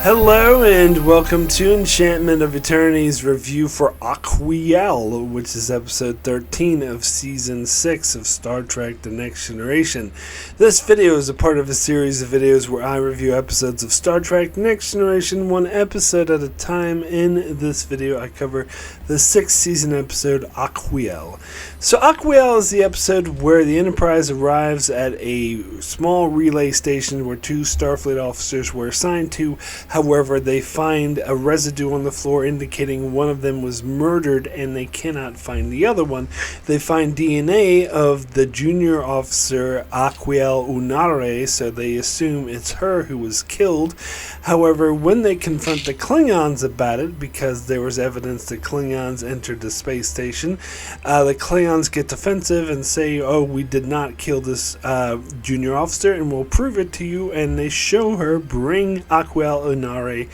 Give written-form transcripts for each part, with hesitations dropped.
Hello and welcome to Enchantment of Eternity's review for Aquiel, which is episode 13 of season 6 of Star Trek The Next Generation. This video is a part of a series of videos where I review episodes of Star Trek The Next Generation one episode at a time. In this video I cover the 6th season episode Aquiel. So Aquiel is the episode where the Enterprise arrives at a small relay station where two Starfleet officers were assigned to. However, they find a residue on the floor indicating one of them was murdered and they cannot find the other one. They find DNA of the junior officer Aquiel Unare, so they assume it's her who was killed. However, when they confront the Klingons about it, because there was evidence that Klingons entered the space station, the Klingons get defensive and say, oh, we did not kill this junior officer and we'll prove it to you, and they show her bring Aquiel Unare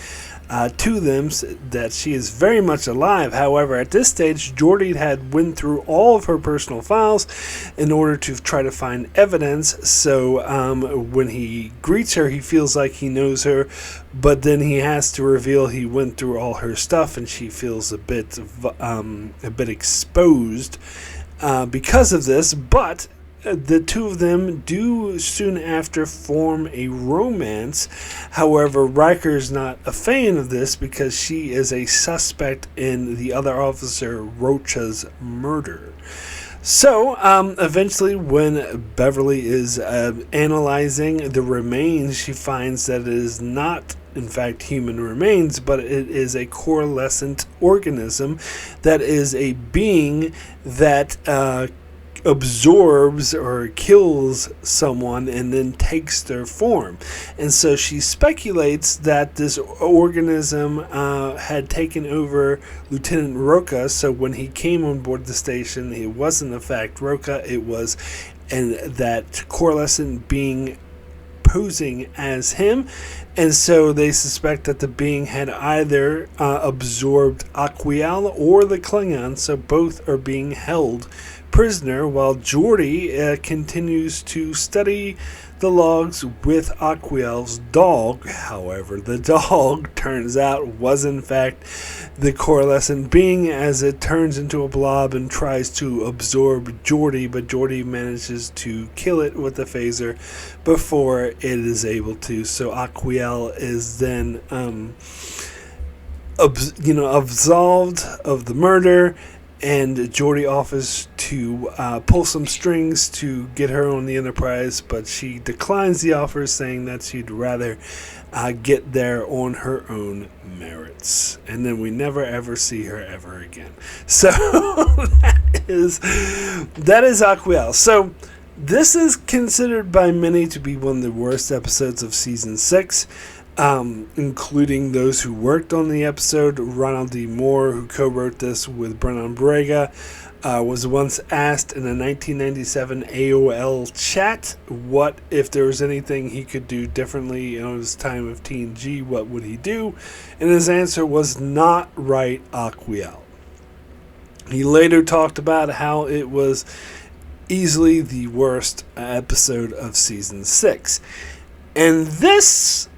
to them, that she is very much alive. However, at this stage, Geordi had went through all of her personal files in order to try to find evidence. So when he greets her, he feels like he knows her, but then he has to reveal he went through all her stuff, and she feels a bit exposed because of this. But the two of them do soon after form a romance. However, Riker's not a fan of this because she is a suspect in the other officer Rocha's murder. So, eventually when Beverly is analyzing the remains, she finds that it is not in fact human remains, but it is a coalescent organism that is a being that absorbs or kills someone and then takes their form. And so she speculates that this organism had taken over Lieutenant Rocha. So when he came on board the station, it wasn't in fact Rocha, it was that coalescent being posing as him. And so they suspect that the being had either absorbed Aquiel or the Klingons, so both are being held prisoner, while Geordi continues to study the logs with Aquiel's dog. However, the dog turns out was in fact the coalescent being, as it turns into a blob and tries to absorb Geordi, but Geordi manages to kill it with a phaser before it is able to. So Aquiel is then absolved of the murder, and Geordi offers to pull some strings to get her on the Enterprise, but she declines the offer, saying that she'd rather get there on her own merits. And then we never ever see her ever again. So that is Aquiel. So this is considered by many to be one of the worst episodes of season 6. Including those who worked on the episode. Ronald D. Moore, who co-wrote this with Brennan Braga, was once asked in a 1997 AOL chat what if there was anything he could do differently in his time of TNG, what would he do? And his answer was not write Aquiel. He later talked about how it was easily the worst episode of season 6. And this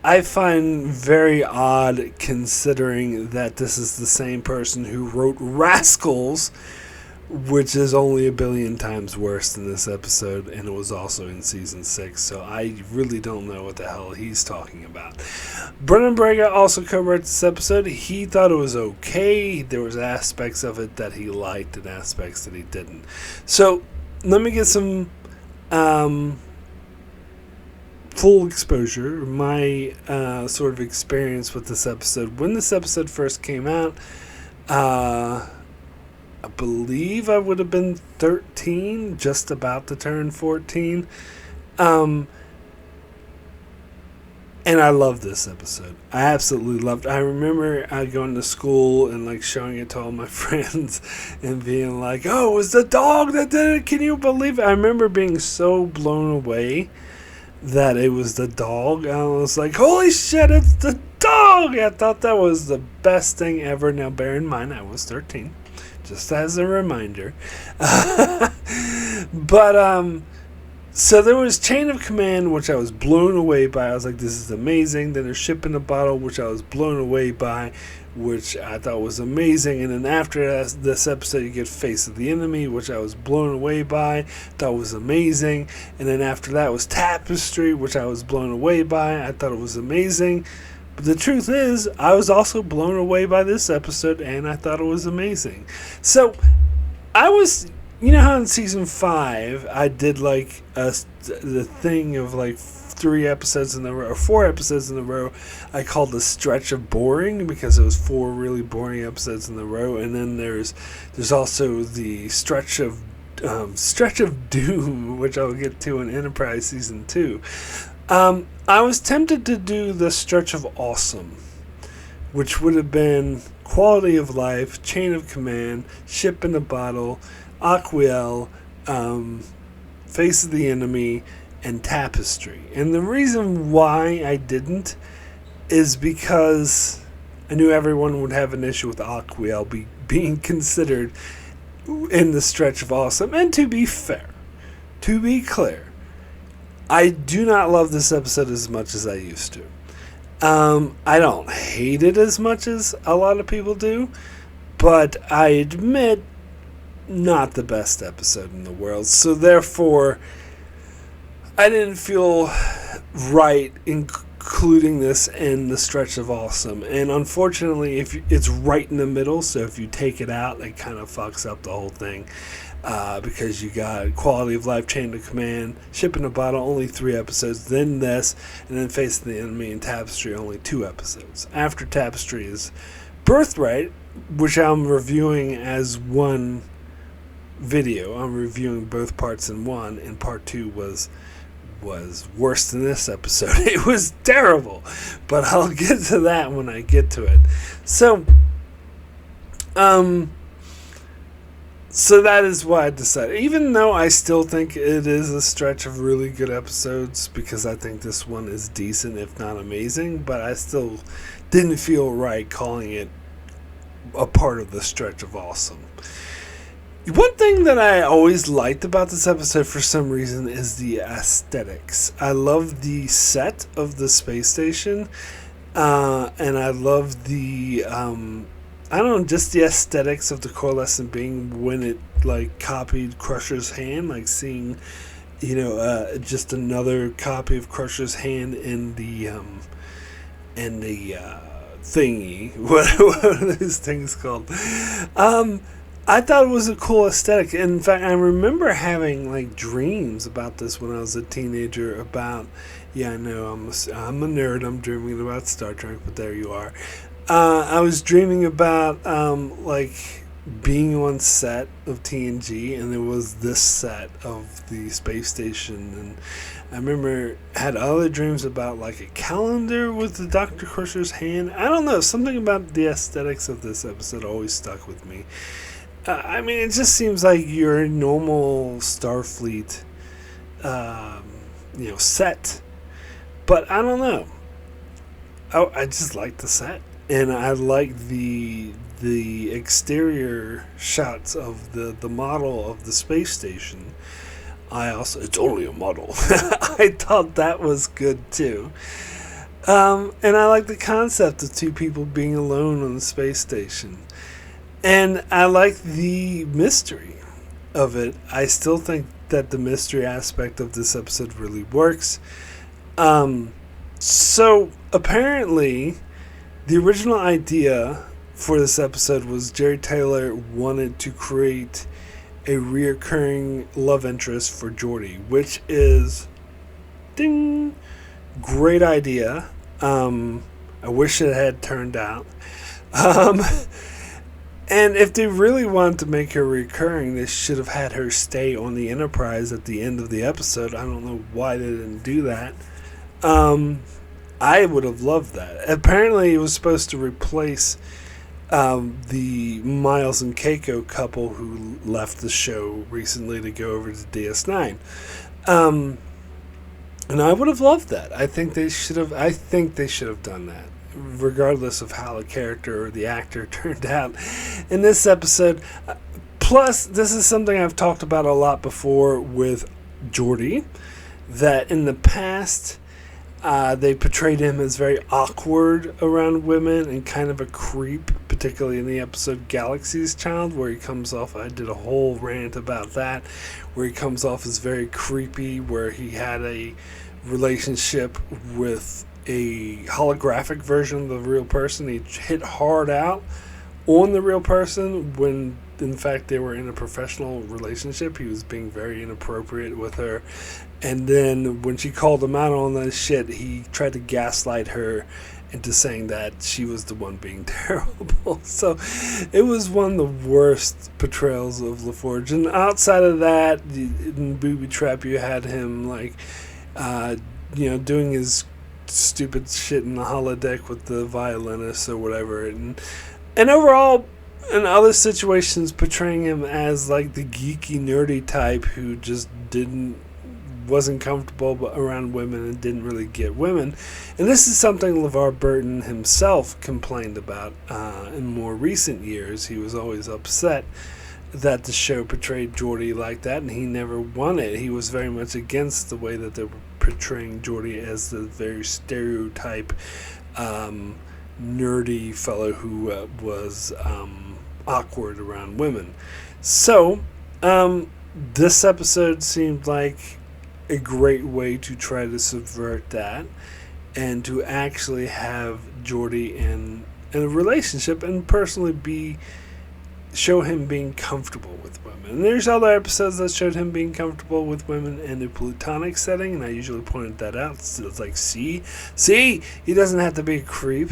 I find very odd, considering that this is the same person who wrote Rascals, which is only a billion times worse than this episode, and it was also in season 6, so I really don't know what the hell he's talking about. Brennan Braga also co-wrote this episode. He thought it was okay. There was aspects of it that he liked and aspects that he didn't. So let me get some full exposure, my sort of experience with this episode. When this episode first came out, I believe I would have been 13, just about to turn 14. And I love this episode. I absolutely loved it. I remember going to school and like showing it to all my friends and being like, oh, it was the dog that did it. Can you believe it? I remember being so blown away that it was the dog. I was like, holy shit, it's the dog. I thought that was the best thing ever. Now, bear in mind, I was 13, just as a reminder. But So there was Chain of Command, which I was blown away by. I was like, this is amazing. Then there's Ship in a Bottle, which I was blown away by, which I thought was amazing. And then after this episode, you get Face of the Enemy, which I was blown away by, thought was amazing. And then after that was Tapestry, which I was blown away by. I thought it was amazing. But the truth is, I was also blown away by this episode, and I thought it was amazing. So I was... You know how in season 5 I did like the thing of like 3 episodes in a row or 4 episodes in a row I called the stretch of boring because it was 4 really boring episodes in a row, and then there's also the stretch of doom, which I'll get to in Enterprise season 2. I was tempted to do the stretch of awesome, which would have been Quality of Life, Chain of Command, Ship in a Bottle, Aquiel, Face of the Enemy, and Tapestry. And the reason why I didn't is because I knew everyone would have an issue with Aquiel being considered in the stretch of awesome. And to be fair, to be clear, I do not love this episode as much as I used to. I don't hate it as much as a lot of people do, but I admit not the best episode in the world. So therefore, I didn't feel right including this in the stretch of awesome. And unfortunately, it's right in the middle, so if you take it out, it kind of fucks up the whole thing. Because you got Quality of Life, Chain of Command, Ship in a Bottle, only 3 episodes, then this, and then Face of the Enemy and Tapestry, only 2 episodes. After Tapestry is Birthright, which I'm reviewing as one video. I'm reviewing both parts in one, and part 2 was worse than this episode. It was terrible, but I'll get to that when I get to it. So that is why I decided, even though I still think it is a stretch of really good episodes, because I think this one is decent, if not amazing, but I still didn't feel right calling it a part of the stretch of awesome. One thing that I always liked about this episode for some reason is the aesthetics. I love the set of the space station, and I love the, just the aesthetics of the coalescent being when it, like, copied Crusher's hand, like seeing, just another copy of Crusher's hand in the thingy. What are those things called? I thought it was a cool aesthetic. In fact, I remember having like dreams about this when I was a teenager. I'm a nerd. I'm dreaming about Star Trek, but there you are. I was dreaming about being on set of TNG, and there was this set of the space station, and I remember had other dreams about like a calendar with the Dr. Crusher's hand. I don't know, something about the aesthetics of this episode always stuck with me. It just seems like your normal Starfleet, set. But I don't know. I just like the set, and I like the exterior shots of the model of the space station. It's only a model. I thought that was good too. And I like the concept of 2 people being alone on the space station. And I like the mystery of it. I still think that the mystery aspect of this episode really works. So apparently, the original idea for this episode was Jerry Taylor wanted to create a reoccurring love interest for Geordi, which is, ding, great idea. I wish it had turned out. And if they really wanted to make her recurring, they should have had her stay on the Enterprise at the end of the episode. I don't know why they didn't do that. I would have loved that. Apparently, it was supposed to replace the Miles and Keiko couple who left the show recently to go over to DS9. And I would have loved that. I think they should have done that, regardless of how the character or the actor turned out in this episode. Plus, this is something I've talked about a lot before with Geordi, that in the past they portrayed him as very awkward around women and kind of a creep, particularly in the episode Galaxy's Child, where he comes off, I did a whole rant about that, where he comes off as very creepy, where he had a relationship with a holographic version of the real person. He hit hard out on the real person when in fact they were in a professional relationship. He was being very inappropriate with her, and then when she called him out on that shit, he tried to gaslight her into saying that she was the one being terrible. So it was one of the worst portrayals of LaForge. And outside of that, in Booby Trap, you had him doing his stupid shit in the holodeck with the violinist or whatever, and overall, in other situations, portraying him as like the geeky, nerdy type who just wasn't comfortable around women and didn't really get women. And this is something LeVar Burton himself complained about in more recent years. He was always upset that the show portrayed Geordi like that, and he never wanted. He was very much against the way that they were portraying Geordi as the very stereotype nerdy fellow who was awkward around women. So this episode seemed like a great way to try to subvert that and to actually have Geordi in a relationship and personally show him being comfortable with women. And there's other episodes that showed him being comfortable with women in a platonic setting, and I usually pointed that out. So it's like, see, he doesn't have to be a creep,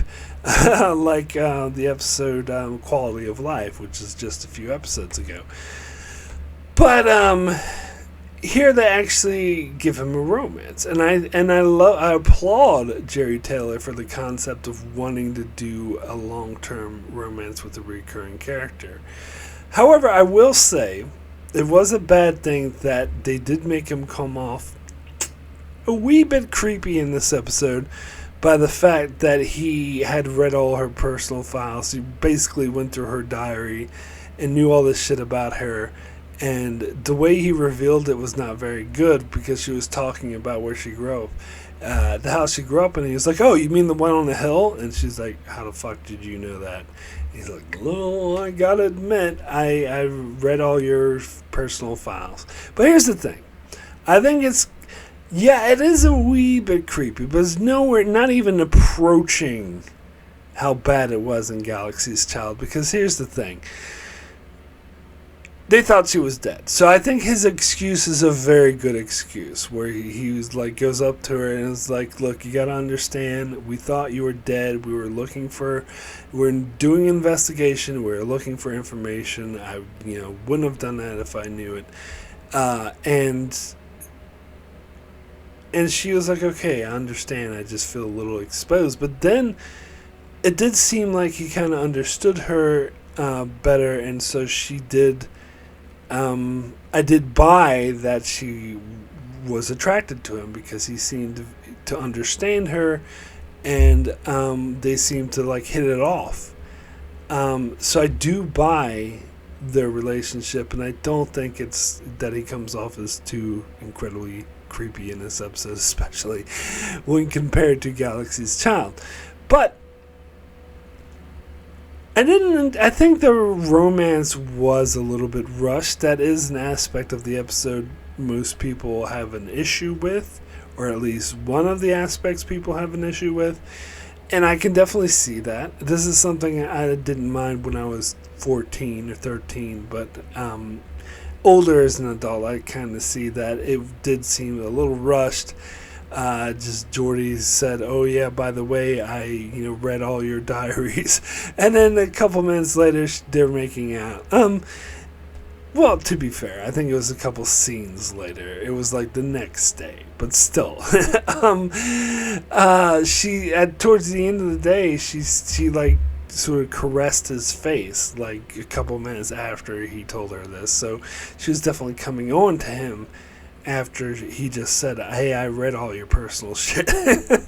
like the episode Quality of Life, which is just a few episodes ago. But here they actually give him a romance, and I applaud Jerry Taylor for the concept of wanting to do a long-term romance with a recurring character. However, I will say it was a bad thing that they did make him come off a wee bit creepy in this episode by the fact that he had read all her personal files. He basically went through her diary and knew all this shit about her. And the way he revealed it was not very good, because she was talking about where she grew up, the house she grew up in. And he was like, "Oh, you mean the one on the hill?" And she's like, "How the fuck did you know that?" And he's like, "Well, I gotta admit, I read all your personal files." But here's the thing. I think it is a wee bit creepy, but it's nowhere, not even approaching how bad it was in Galaxy's Child. Because here's the thing. They thought she was dead. So I think his excuse is a very good excuse, where he was like, goes up to her and is like, "Look, you got to understand, we thought you were dead. We were doing investigation. We were looking for information. I wouldn't have done that if I knew it." And she was like, "Okay, I understand. I just feel a little exposed." But then it did seem like he kind of understood her better, and so she did. I did buy that she was attracted to him, because he seemed to understand her, and they seemed to like hit it off. So I do buy their relationship, and I don't think it's that he comes off as too incredibly creepy in this episode, especially when compared to Galaxy's Child. But I think the romance was a little bit rushed. That is an aspect of the episode most people have an issue with, or at least one of the aspects people have an issue with. And I can definitely see that. This is something I didn't mind when I was 14 or 13, but older as an adult, I kind of see that it did seem a little rushed. Just Geordi said, "Oh yeah, by the way, I read all your diaries," and then a couple minutes later they're making out. Well, to be fair, I think it was a couple scenes later. It was like the next day, but still, she towards the end of the day, she like sort of caressed his face like a couple minutes after he told her this. So she was definitely coming on to him after he just said, "Hey, I read all your personal shit."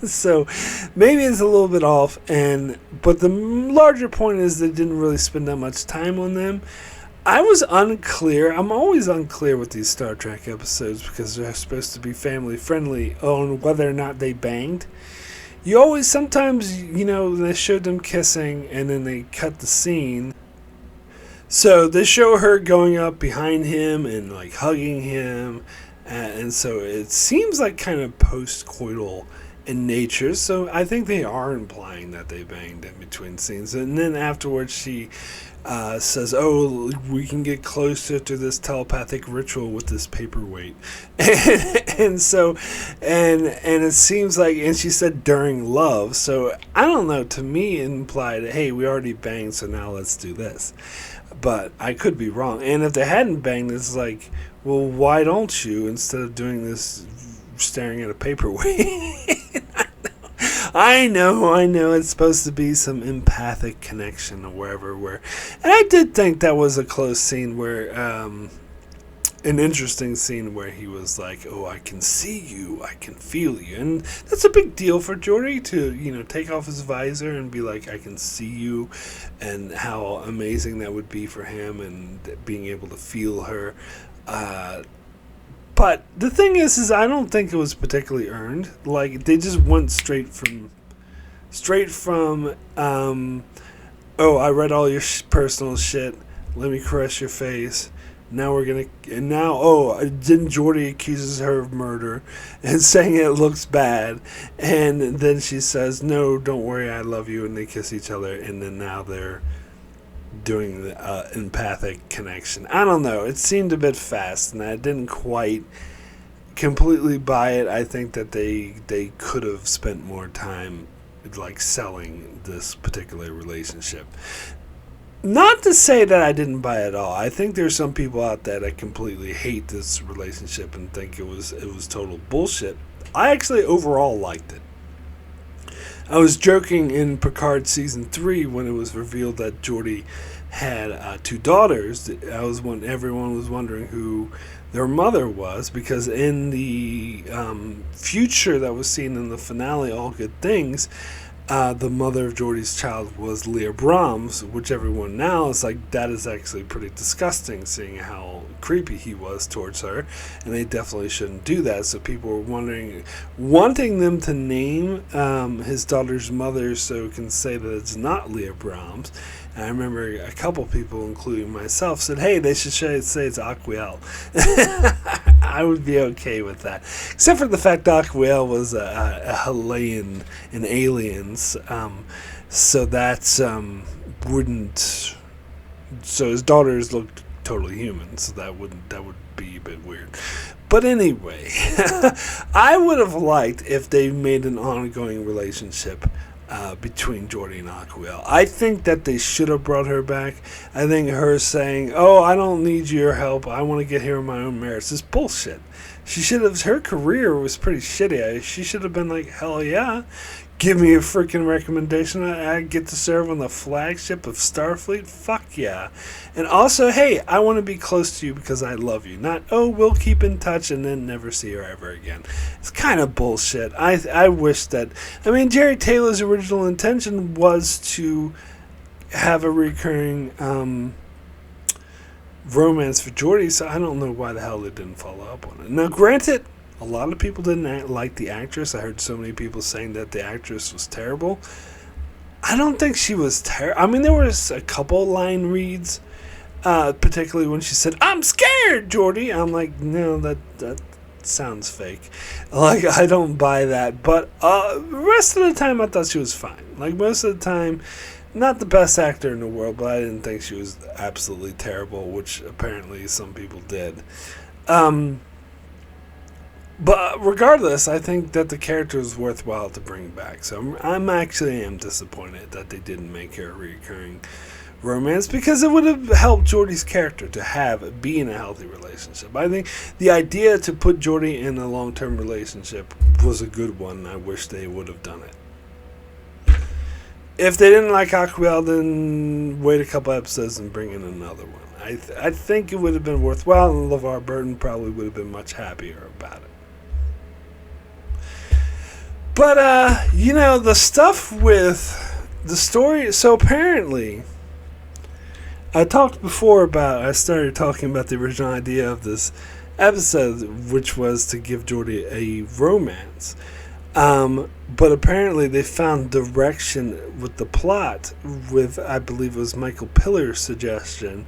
So maybe it's a little bit off, but the larger point is they didn't really spend that much time on them. I was unclear. I'm always unclear with these Star Trek episodes because they're supposed to be family friendly on whether or not they banged. You always, sometimes, they showed them kissing and then they cut the scene. So they show her going up behind him and like hugging him. And so it seems like kind of post-coital in nature. So I think they are implying that they banged in between scenes. And then afterwards she says, "Oh, we can get closer to this telepathic ritual with this paperweight," and so, and it seems like, and she said during love. So I don't know. To me, it implied, "Hey, we already banged, so now let's do this." But I could be wrong. And if they hadn't banged, it's like, well, why don't you, instead of doing this, staring at a paperweight? I know, it's supposed to be some empathic connection or wherever. And I did think that was a close scene where, an interesting scene where he was like, "Oh, I can see you, I can feel you," and that's a big deal for Geordi to, take off his visor and be like, "I can see you," and how amazing that would be for him and being able to feel her. But the thing is I don't think it was particularly earned. Like, they just went straight from, "Oh, I read all your personal shit. Let me caress your face. Now then Geordi accuses her of murder and saying it looks bad. And then she says, 'No, don't worry, I love you,' and they kiss each other. And then now they're doing the empathic connection. I don't know. It seemed a bit fast, and I didn't quite completely buy it. I think that they could have spent more time like selling this particular relationship. Not to say that I didn't buy it at all. I think there's some people out there that completely hate this relationship and think it was total bullshit. I actually overall liked it. I was joking in Picard season 3 when it was revealed that Geordi had 2 daughters. Everyone was wondering who their mother was, because in the future that was seen in the finale, All Good Things, the mother of Geordi's child was Leah Brahms, which everyone now is like, that is actually pretty disgusting, seeing how creepy he was towards her, and they definitely shouldn't do that. So people were wanting them to name his daughter's mother so it can say that it's not Leah Brahms. And I remember a couple people, including myself, said, "Hey, they should say it's Aquiel." I would be okay with that, except for the fact Aquiel was a Haliian in Aliens, so that's wouldn't. So his daughters looked totally human, so that would be a bit weird. But anyway, I would have liked if they made an ongoing relationship between Geordi and Aquiel. I think that they should have brought her back. I think her saying, "Oh, I don't need your help, I want to get here on my own merits," is bullshit. Her career was pretty shitty. She should have been like, "Hell yeah, give me a freaking recommendation. I get to serve on the flagship of Starfleet. Fuck yeah. And also, hey, I want to be close to you because I love you. Not, oh, we'll keep in touch and then never see her ever again." It's kind of bullshit. I wish that... Jerry Taylor's original intention was to have a recurring romance for Geordi, so I don't know why the hell they didn't follow up on it. Now, granted, a lot of people didn't like the actress. I heard so many people saying that the actress was terrible. I don't think she was terrible. There was a couple line reads, particularly when she said, "I'm scared, Geordi." I'm like, no, that sounds fake. Like, I don't buy that. But the rest of the time, I thought she was fine. Like, most of the time, not the best actor in the world, but I didn't think she was absolutely terrible, which apparently some people did. But regardless, I think that the character is worthwhile to bring back. So I'm actually disappointed that they didn't make her a recurring romance, because it would have helped Geordi's character to be in a healthy relationship. I think the idea to put Geordi in a long-term relationship was a good one, and I wish they would have done it. If they didn't like Aquiel, then wait a couple episodes and bring in another one. I think it would have been worthwhile, and LeVar Burton probably would have been much happier about it. But, the stuff with the story... So apparently, I started talking about the original idea of this episode, which was to give Geordi a romance. But apparently they found direction with the plot with, I believe it was Michael Pillar's suggestion,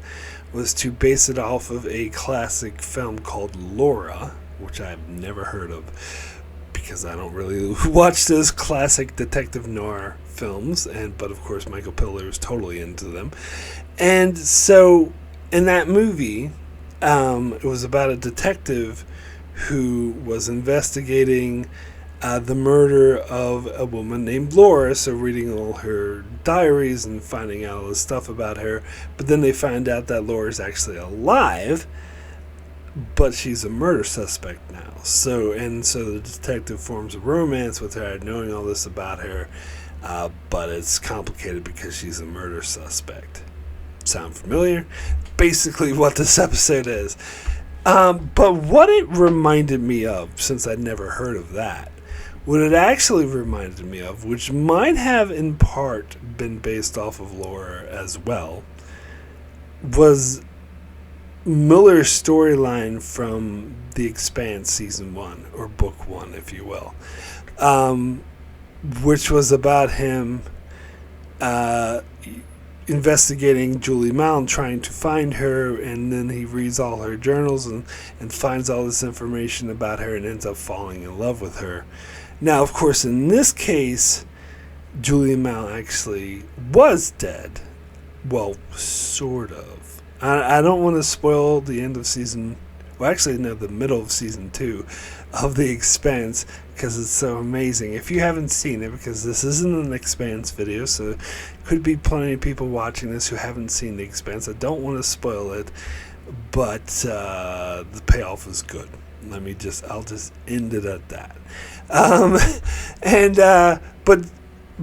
was to base it off of a classic film called Laura, which I've never heard of because I don't really watch those classic detective noir films, but of course Michael Pillar is totally into them. And so in that movie, it was about a detective who was investigating the murder of a woman named Laura, so reading all her diaries and finding out all this stuff about her. But then they find out that Laura's actually alive, but she's a murder suspect now. So the detective forms a romance with her, knowing all this about her, but it's complicated because she's a murder suspect. Sound familiar? Basically what this episode is. But what it reminded me of, since I'd never heard of that, what it actually reminded me of, which might have in part been based off of Laura as well, was Miller's storyline from The Expanse Season 1, or Book 1, if you will, which was about him investigating Julie Malin, trying to find her, and then he reads all her journals and finds all this information about her and ends up falling in love with her. Now, of course, in this case, Julie Malin actually was dead. Well, sort of. I don't want to spoil the end of the middle of season 2 of The Expanse, because it's so amazing. If you haven't seen it, because this isn't an Expanse video, so there could be plenty of people watching this who haven't seen The Expanse. I don't want to spoil it, but the payoff is good. I'll just end it at that.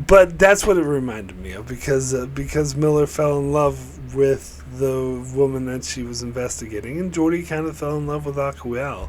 But that's what it reminded me of, because Miller fell in love with the woman that she was investigating, and Geordi kind of fell in love with Aquiel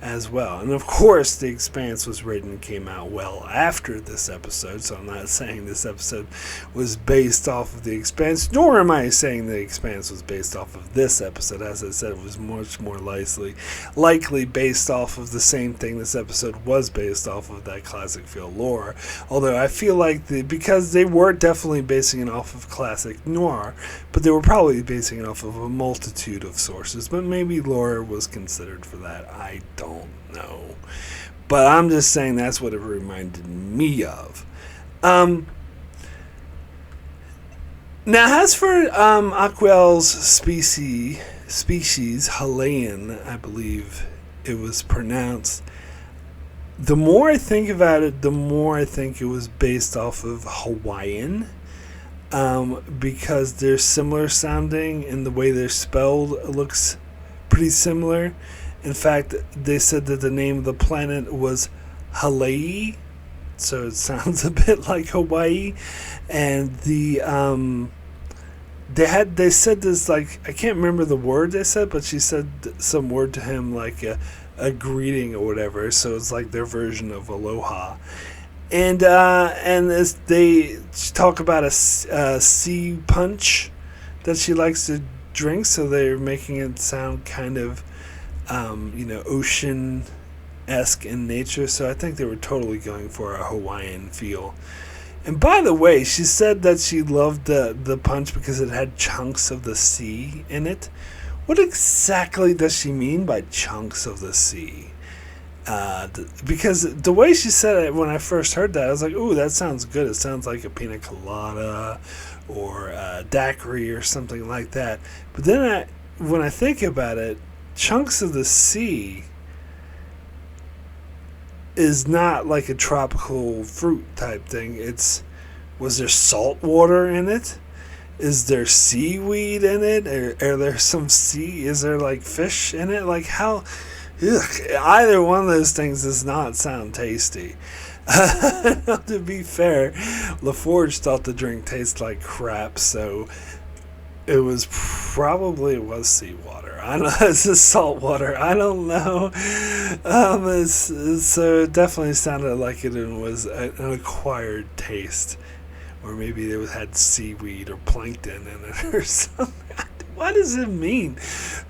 as well. And of course, The Expanse was written and came out well after this episode, so I'm not saying this episode was based off of The Expanse, nor am I saying The Expanse was based off of this episode. As I said, it was much more likely based off of the same thing this episode was based off of, that classic film Lore. Although I feel like because they were definitely basing it off of classic noir, but they were probably basing it off of a multitude of sources, but maybe Lore was considered for that. I don't know. But I'm just saying that's what it reminded me of. Now, as for Aquiel's species, Haliian, I believe it was pronounced, the more I think about it, the more I think it was based off of Hawaiian, because they're similar sounding, and the way they're spelled looks pretty similar. In fact, they said that the name of the planet was Hawaii, so it sounds a bit like Hawaii. And they said this, like, I can't remember the word they said, but she said some word to him like a greeting or whatever. So it's like their version of aloha. And as they talk about a sea punch that she likes to drink, so they're making it sound kind of ocean-esque in nature, so I think they were totally going for a Hawaiian feel. And by the way, she said that she loved the punch because it had chunks of the sea in it. What exactly does she mean by chunks of the sea? Because the way she said it when I first heard that, I was like, ooh, that sounds good. It sounds like a pina colada or a daiquiri or something like that. But then when I think about it, chunks of the sea is not like a tropical fruit type thing. Was there salt water in it? Is there seaweed in it? Are there some is there like fish in it? Like how? Ugh, either one of those things does not sound tasty. To be fair, LaForge thought the drink tasted like crap, so it was seawater. I know it's just salt water. I don't know. So it definitely sounded like it was an acquired taste or maybe it had seaweed or plankton in it or something. What does it mean,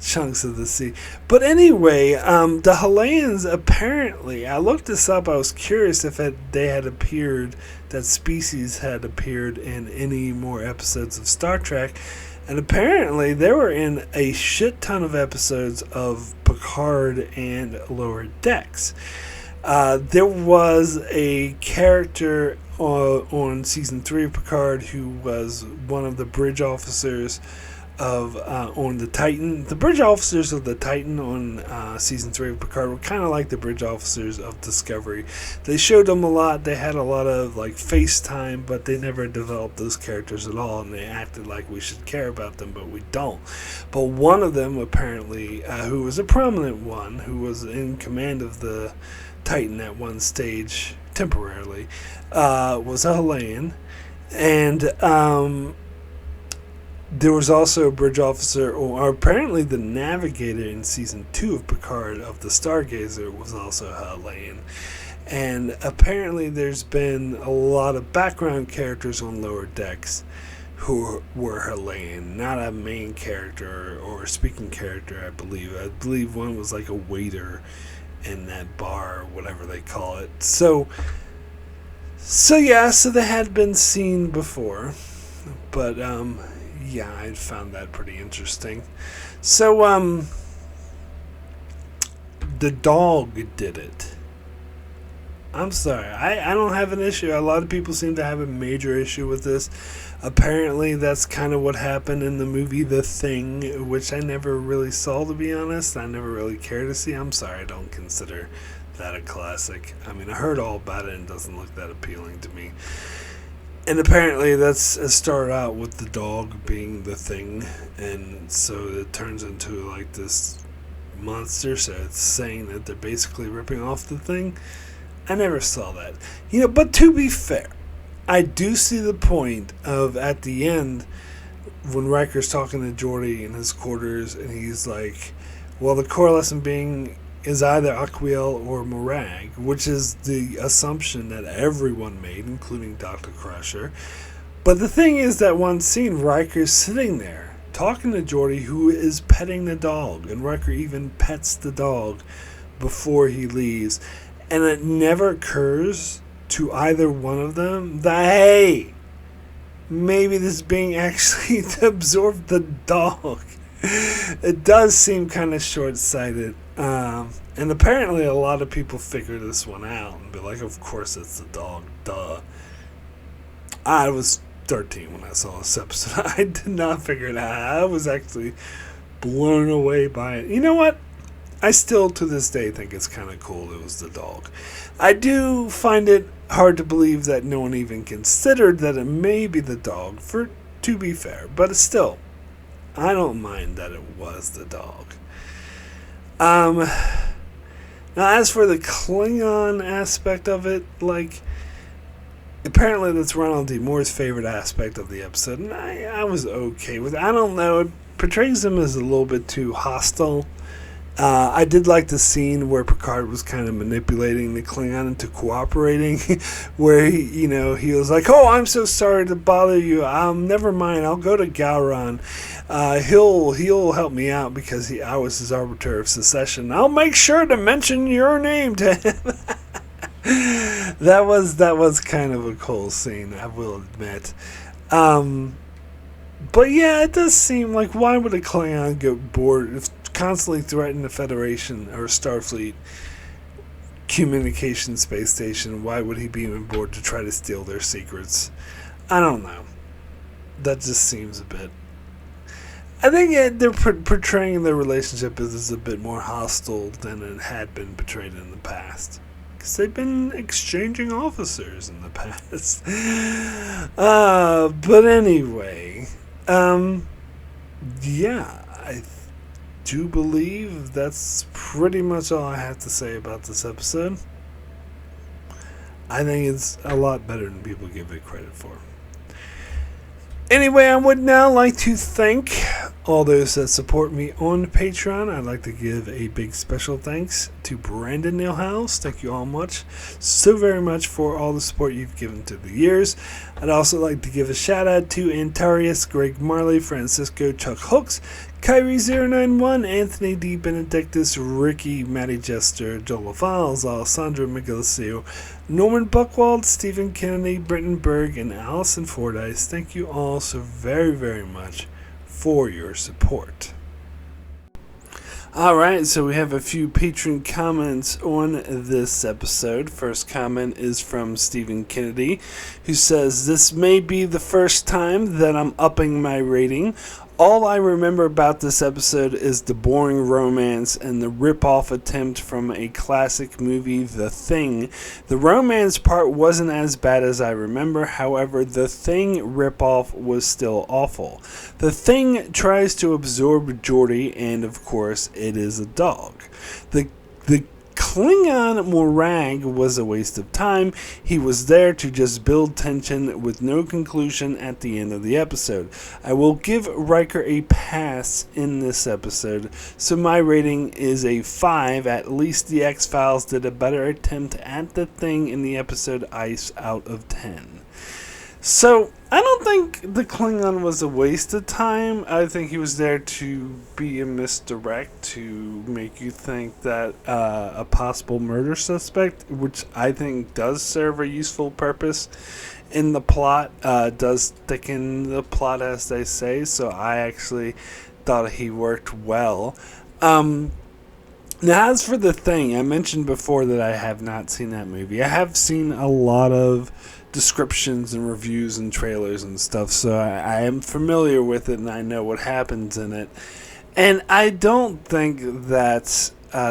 chunks of the sea? But anyway, the Haliians apparently, I looked this up, I was curious if they had appeared, that species had appeared in any more episodes of Star Trek. And apparently they were in a shit ton of episodes of Picard and Lower Decks. There was a character on season 3 of Picard who was one of the bridge officers of on the Titan. The bridge officers of the Titan on season 3 of Picard were kind of like the bridge officers of Discovery. They showed them a lot. They had a lot of like FaceTime, but they never developed those characters at all, and they acted like we should care about them, but we don't. But one of them apparently, who was a prominent one, who was in command of the Titan at one stage temporarily, was a Haliian, and there was also a bridge officer, or apparently the navigator in season 2 of Picard of the Stargazer was also Haliian. And apparently there's been a lot of background characters on Lower Decks who were Haliian, not a main character or a speaking character, I believe. I believe one was like a waiter in that bar, or whatever they call it. So they had been seen before, but yeah, I found that pretty interesting. So the dog did it. I'm sorry, I don't have an issue. A lot of people seem to have a major issue with this. Apparently that's kind of what happened in the movie The Thing, which I never really saw, to be honest. I never really cared to see. I'm sorry, I don't consider that a classic. I mean, I heard all about it and it doesn't look that appealing to me. And apparently that's started out with the dog being the thing, and so it turns into like this monster. So it's saying that they're basically ripping off the Thing. I never saw that. But to be fair, I do see the point of, at the end, when Riker's talking to Geordi in his quarters, and he's like, well, the coalescent being is either Aquiel or Morag, which is the assumption that everyone made, including Dr. Crusher. But the thing is that one scene, Riker's sitting there talking to Geordi, who is petting the dog, and Riker even pets the dog before he leaves, and it never occurs to either one of them that, hey, maybe this being actually absorbed the dog. It does seem kind of short-sighted. And apparently a lot of people figure this one out and be like, of course it's the dog, duh. I was 13 when I saw this episode. I did not figure it out. I was actually blown away by it. You know what? I still, to this day, think it's kind of cool it was the dog. I do find it hard to believe that no one even considered that it may be the dog, to be fair. But still, I don't mind that it was the dog. Now, as for the Klingon aspect of it, like, apparently that's Ronald D. Moore's favorite aspect of the episode, and I was okay with it. I don't know, it portrays him as a little bit too hostile. I did like the scene where Picard was kind of manipulating the Klingon into cooperating, where he was like, "Oh, I'm so sorry to bother you. Never mind. I'll go to Gowron. He'll help me out because I was his arbiter of secession. I'll make sure to mention your name to him." That was kind of a cool scene, I will admit. But yeah, it does seem like, why would a Klingon get bored if constantly threaten the Federation or Starfleet communication space station? Why would he be on board to try to steal their secrets? I don't know. That just seems a bit... I think they're portraying their relationship as a bit more hostile than it had been portrayed in the past. Because they've been exchanging officers in the past. But anyway... yeah, I do believe that's pretty much all I have to say about this episode. I think it's a lot better than people give it credit for. Anyway, I would now like to thank all those that support me on Patreon. I'd like to give a big special thanks to Brandon Neilhouse. Thank you all so very much for all the support you've given through the years. I'd also like to give a shout out to Antarius, Greg Marley, Francisco, Chuck Hooks, Kyrie091, Anthony D. Benedictus, Ricky, Matty Jester, Joel Files, Alessandro Miguelcio, Norman Buckwald, Stephen Kennedy, Britton Berg, and Allison Fordyce. Thank you all so very, very much for your support. Alright, so we have a few patron comments on this episode. First comment is from Stephen Kennedy, who says, "This may be the first time that I'm upping my rating. All I remember about this episode is the boring romance and the rip-off attempt from a classic movie, The Thing. The romance part wasn't as bad as I remember, however, The Thing rip-off was still awful. The Thing tries to absorb Geordi, and of course, it is a dog. The Klingon Morag was a waste of time. He was there to just build tension with no conclusion at the end of the episode. I will give Riker a pass in this episode, so my rating is a 5. At least the X-Files did a better attempt at the Thing in the episode Ice out of 10. So, I don't think the Klingon was a waste of time. I think he was there to be a misdirect, to make you think that a possible murder suspect, which I think does serve a useful purpose in the plot, does thicken the plot, as they say. So I actually thought he worked well. Now, as for The Thing, I mentioned before that I have not seen that movie. I have seen a lot of descriptions and reviews and trailers and stuff, so I am familiar with it and I know what happens in it. And I don't think that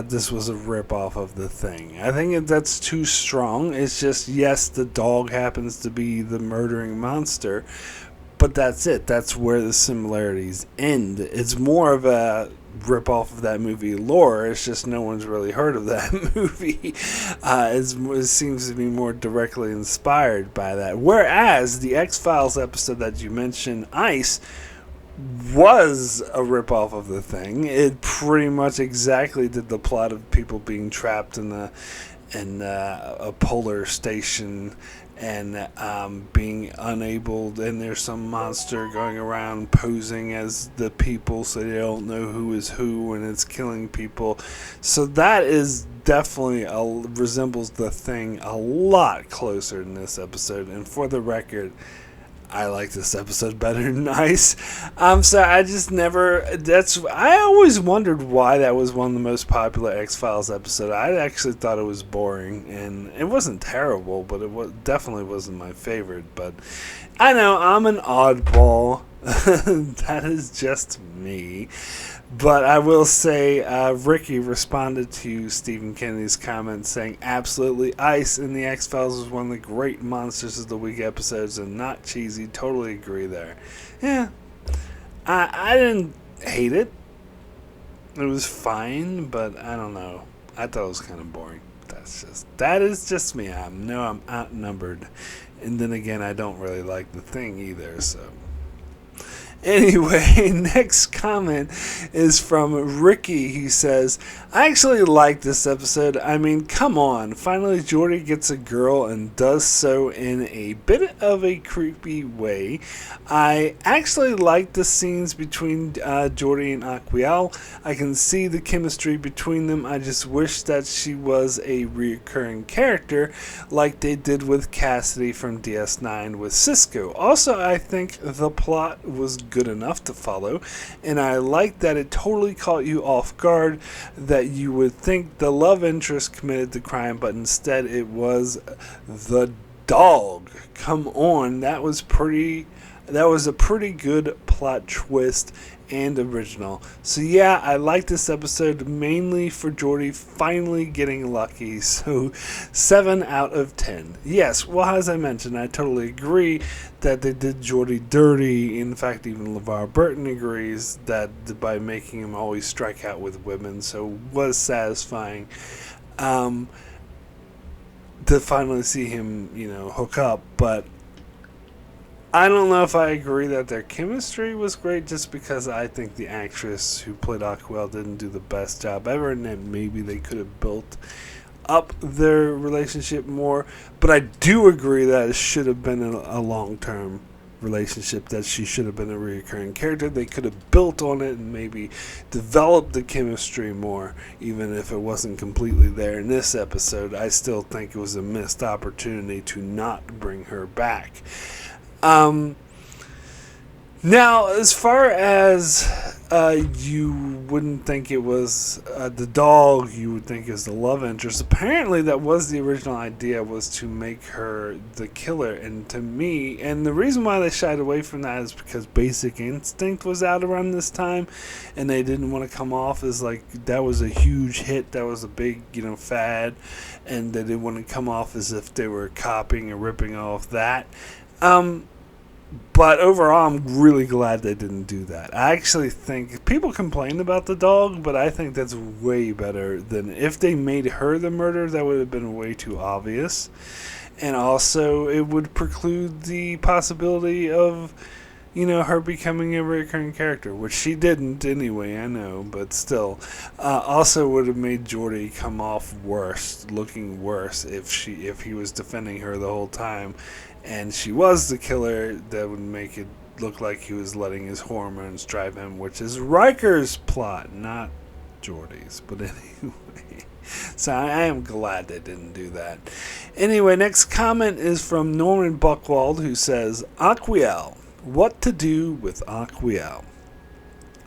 this was a rip-off of The Thing. I think that's too strong. It's just, yes, the dog happens to be the murdering monster, but that's it. That's where the similarities end. It's more of a rip off of that movie lore. It's just no one's really heard of that movie. It seems to be more directly inspired by that. Whereas the X-Files episode that you mentioned, Ice, was a rip off of The Thing. It pretty much exactly did the plot of people being trapped in a polar station and being unable, and there's some monster going around posing as the people so they don't know who is who, and it's killing people. So that is definitely resembles The Thing a lot closer in this episode. And for the record, I like this episode better than Ice. So I just never. I always wondered why that was one of the most popular X-Files episodes. I actually thought it was boring, and it wasn't terrible, but definitely wasn't my favorite. But I know I'm an oddball. That is just me. But I will say, Ricky responded to Stephen Kennedy's comment saying, "Absolutely, Ice in the X-Files was one of the great Monsters of the Week episodes and not cheesy. Totally agree there." Yeah, I didn't hate it. It was fine, but I don't know. I thought it was kind of boring. That is just me. I'm outnumbered. And then again, I don't really like The Thing either, so. Anyway, next comment is from Ricky. He says, "I actually like this episode. I mean, come on. Finally, Geordi gets a girl and does so in a bit of a creepy way. I actually like the scenes between Geordi and Aquiel. I can see the chemistry between them. I just wish that she was a recurring character like they did with Cassidy from DS9 with Cisco. Also, I think the plot was good enough to follow, and I like that it totally caught you off guard, that you would think the love interest committed the crime, but instead it was the dog. Come on, that was a pretty good plot twist and original. So yeah, I like this episode mainly for Geordi finally getting lucky. So 7 out of 10. Yes, well, as I mentioned, I totally agree that they did Geordi dirty. In fact, even LeVar Burton agrees that by making him always strike out with women, so it was satisfying to finally see him, hook up. But I don't know if I agree that their chemistry was great, just because I think the actress who played Aquiel didn't do the best job ever, and that maybe they could have built up their relationship more. But I do agree that it should have been a long-term relationship, that she should have been a recurring character. They could have built on it and maybe developed the chemistry more, even if it wasn't completely there in this episode. I still think it was a missed opportunity to not bring her back. Now, as far as you wouldn't think it was the dog, you would think is the love interest. Apparently, that was the original idea, was to make her the killer. And to me, and the reason why they shied away from that is because Basic Instinct was out around this time, and they didn't want to come off as like that was a huge hit, that was a big fad, and they didn't want to come off as if they were copying or ripping off that. But overall, I'm really glad they didn't do that. I actually think people complain about the dog, but I think that's way better than if they made her the murderer. That would have been way too obvious. And also, it would preclude the possibility of, her becoming a recurring character, which she didn't anyway, I know, but still. Also would have made Geordi come off worse, looking worse, if he was defending her the whole time. And she was the killer. That would make it look like he was letting his hormones drive him, which is Riker's plot, not Geordi's. But anyway, so I am glad they didn't do that. Anyway, next comment is from Norman Buckwald, who says, Aquiel. What to do with Aquiel?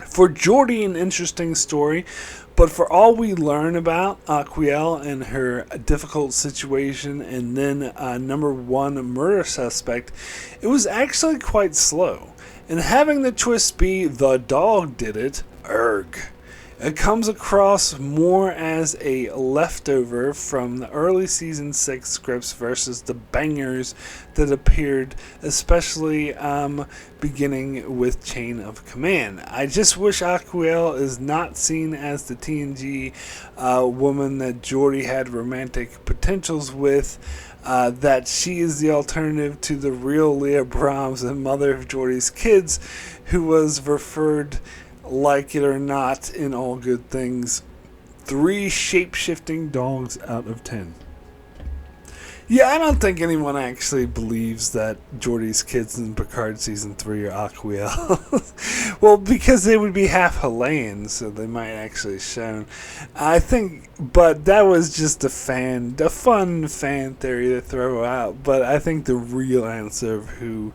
For Geordi, an interesting story, but for all we learn about Aquiel and her difficult situation and then number one murder suspect, it was actually quite slow. And having the twist be the dog did it, erg. It comes across more as a leftover from the early season 6 scripts versus the bangers that appeared, especially beginning with Chain of Command. I just wish Aquiel is not seen as the TNG woman that Geordi had romantic potentials with, that she is the alternative to the real Leah Brahms and mother of Geordi's kids, who was referred, like it or not, in All Good Things, 3 shape-shifting dogs out of 10. Yeah, I don't think anyone actually believes that Geordi's kids in Picard Season 3 are Aquiel. Well, because they would be half Haliians, so they might actually shown. I think, but that was just a fun fan theory to throw out. But I think the real answer of who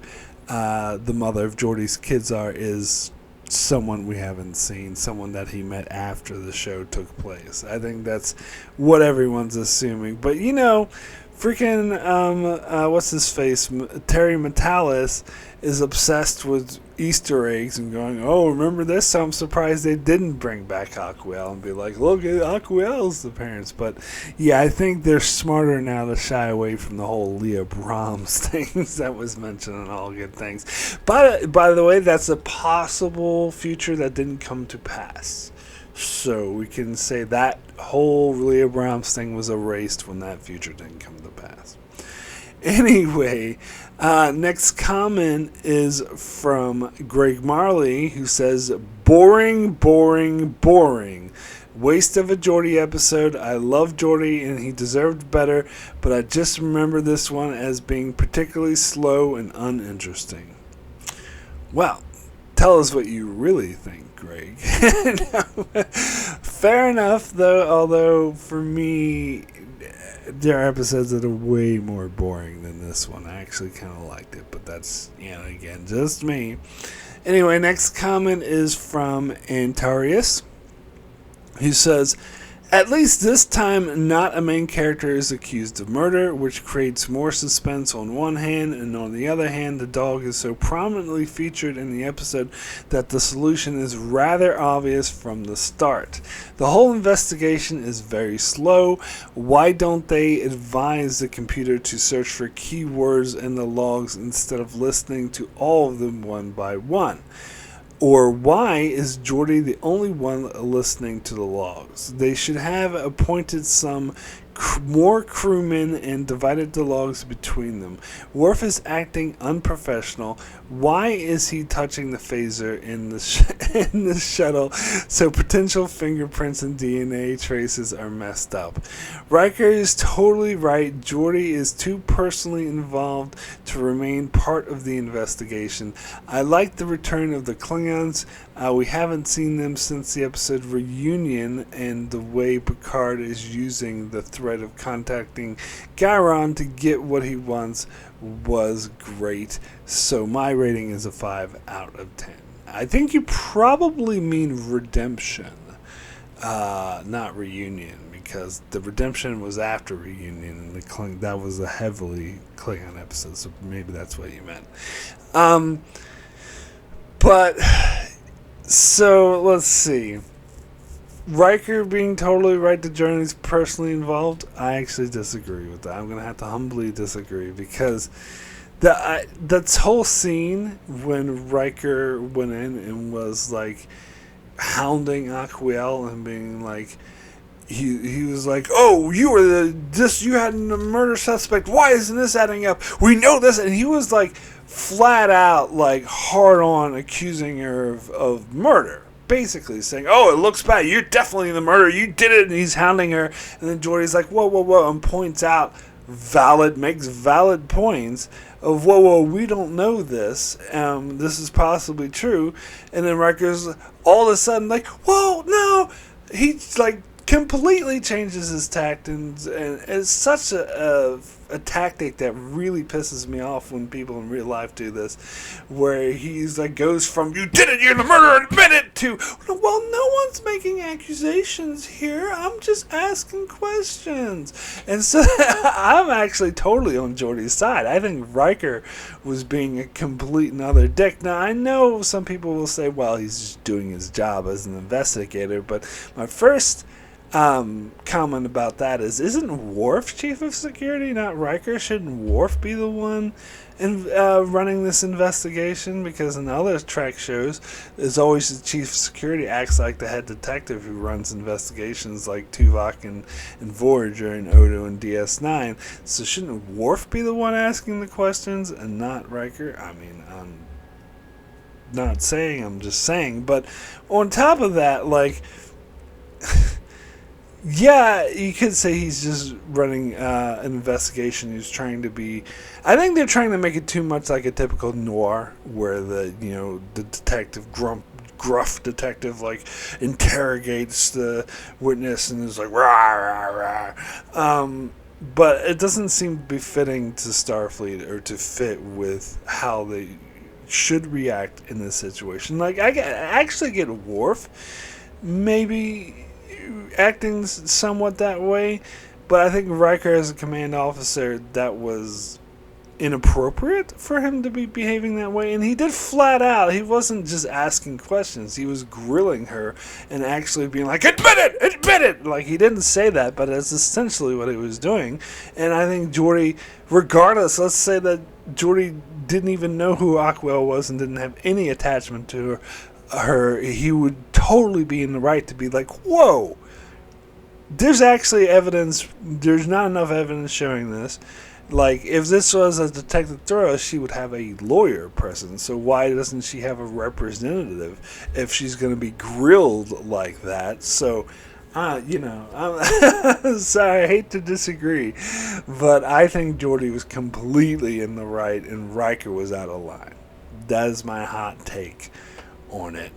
the mother of Geordi's kids are is someone we haven't seen, someone that he met after the show took place. I think that's what everyone's assuming. But freaking what's his face, Terry Metalis, is obsessed with Easter eggs and going, oh, remember this? So I'm surprised they didn't bring back Aquiel and be like, look, Aquiel's the parents. But yeah, I think they're smarter now to shy away from the whole Leah Brahms things that was mentioned in All Good Things. But by the way, that's a possible future that didn't come to pass. So we can say that whole Leah Brahms thing was erased when that future didn't come to pass. Anyway, next comment is from Greg Marley, who says, boring, boring, boring. Waste of a Geordi episode. I love Geordi and he deserved better, but I just remember this one as being particularly slow and uninteresting. Well, tell us what you really think, Greg. Fair enough, though, although for me, there are episodes that are way more boring than this one. I actually kind of liked it, but that's, again, just me. Anyway, next comment is from Antarius, who says, at least this time, not a main character is accused of murder, which creates more suspense on one hand, and on the other hand, the dog is so prominently featured in the episode that the solution is rather obvious from the start. The whole investigation is very slow. Why don't they advise the computer to search for keywords in the logs instead of listening to all of them one by one? Or why is Geordi the only one listening to the logs? They should have appointed some more crewmen and divided the logs between them. Worf is acting unprofessional. Why is he touching the phaser in the in the shuttle so potential fingerprints and DNA traces are messed up? Riker is totally right. Geordi is too personally involved to remain part of the investigation. I like the return of the Klingons. We haven't seen them since the episode Reunion, and the way Picard is using the threat of contacting Gowron to get what he wants was great. So my rating is a 5 out of 10. I think you probably mean Redemption, not Reunion, because the Redemption was after Reunion, and that was a heavily Klingon episode, so maybe that's what you meant. But so let's see. Riker being totally right that Geordi's personally involved, I actually disagree with that. I'm going to have to humbly disagree, because that whole scene when Riker went in and was like hounding Aquiel and being like, he was like, oh, you had a murder suspect, why isn't this adding up, we know this, and he was like flat out like hard on accusing her of murder, basically saying, oh, it looks bad, you're definitely the murderer, you did it, and he's hounding her. And then Geordi's like, whoa, and points out makes valid points of, whoa, we don't know this, this is possibly true. And then Riker's all of a sudden like, whoa, no, he's like completely changes his tact, and it's such a tactic that really pisses me off when people in real life do this, where he's like goes from you did it, you're the murderer, admit it, to well, no one's making accusations here, I'm just asking questions. And so I'm actually totally on Geordi's side. I think Riker was being a complete and utter dick. Now I know some people will say, well, he's just doing his job as an investigator, but my first comment about that is, isn't Worf chief of security, not Riker? Shouldn't Worf be the one running this investigation? Because in other Trek shows, there's always the chief of security acts like the head detective who runs investigations, like Tuvok and Voyager and Odo and DS9. So shouldn't Worf be the one asking the questions and not Riker? I mean, I'm not saying, I'm just saying. But on top of that, like, yeah, you could say he's just running an investigation. He's trying to be... I think they're trying to make it too much like a typical noir, where the detective, gruff detective, like, interrogates the witness and is like, rah, rah, rah. But it doesn't seem befitting to Starfleet or to fit with how they should react in this situation. Like, I actually get Worf maybe acting somewhat that way, but I think Riker as a command officer, that was inappropriate for him to be behaving that way. And he did flat out, he wasn't just asking questions, he was grilling her and actually being like, admit it, like, he didn't say that, but it's essentially what he was doing. And I think Geordi, regardless, let's say that Geordi didn't even know who Aquiel was and didn't have any attachment to her, he would totally be in the right to be like, whoa, there's actually evidence, there's not enough evidence showing this. Like, if this was a detective thriller, she would have a lawyer present, so why doesn't she have a representative if she's going to be grilled like that? So, I'm sorry, I hate to disagree, but I think Geordi was completely in the right and Riker was out of line. That is my hot take on it.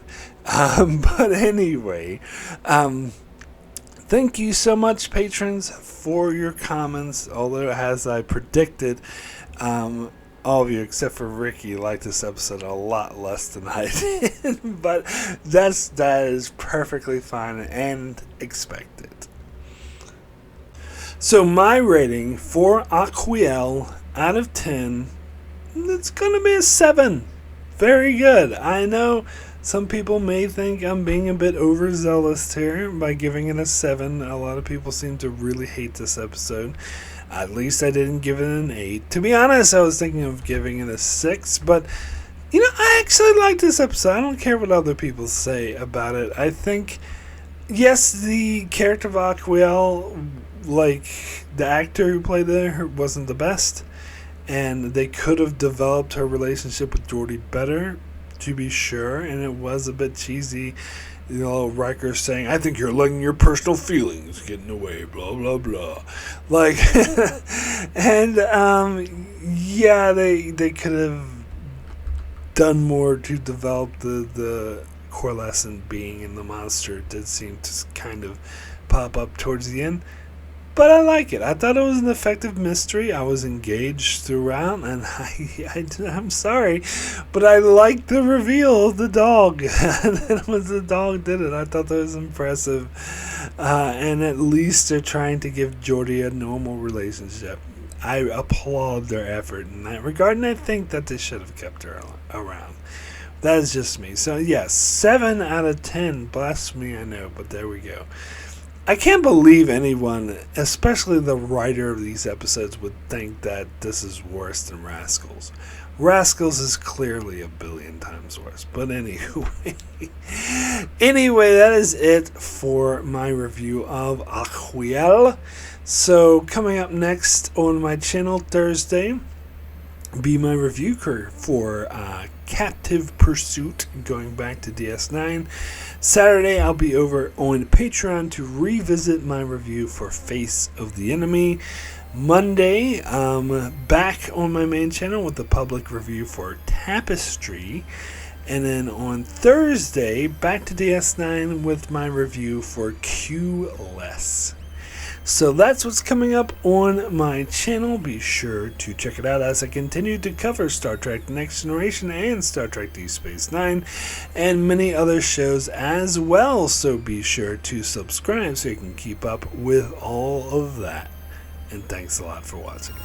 But anyway, thank you so much, patrons, for your comments. Although, as I predicted, all of you except for Ricky liked this episode a lot less than I did. But that is perfectly fine and expected. So my rating for Aquiel out of 10, it's going to be a 7. Very good. I know some people may think I'm being a bit overzealous here by giving it a 7. A lot of people seem to really hate this episode. At least I didn't give it an 8. To be honest, I was thinking of giving it a 6, but I actually like this episode. I don't care what other people say about it. I think, yes, the character of Aquiel like the actor who played her wasn't the best, and they could have developed her relationship with Geordi better, to be sure, and it was a bit cheesy. You know, Riker saying, "I think you're letting your personal feelings get in the way," blah, blah, blah. Like, and, yeah, they could have done more to develop the coalescent being, and the monster did seem to kind of pop up towards the end. But I like it. I thought it was an effective mystery. I was engaged throughout, and I'm sorry, but I liked the reveal of the dog. And when the dog did it, I thought that was impressive. And at least they're trying to give Geordi a normal relationship. I applaud their effort in that regard, and I think that they should have kept her around. That is just me. So, yes, 7 out of 10. Bless me, I know, but there we go. I can't believe anyone, especially the writer of these episodes, would think that this is worse than Rascals. Rascals is clearly a billion times worse. But anyway, that is it for my review of Aquiel. So coming up next on my channel Thursday, be my review for Captive Pursuit, going back to DS9. Saturday, I'll be over on Patreon to revisit my review for Face of the Enemy. Monday, back on my main channel with the public review for Tapestry. And then on Thursday, back to DS9 with my review for Q-Less. So that's what's coming up on my channel. Be sure to check it out as I continue to cover Star Trek The Next Generation and Star Trek Deep Space Nine and many other shows as well. So be sure to subscribe so you can keep up with all of that. And thanks a lot for watching.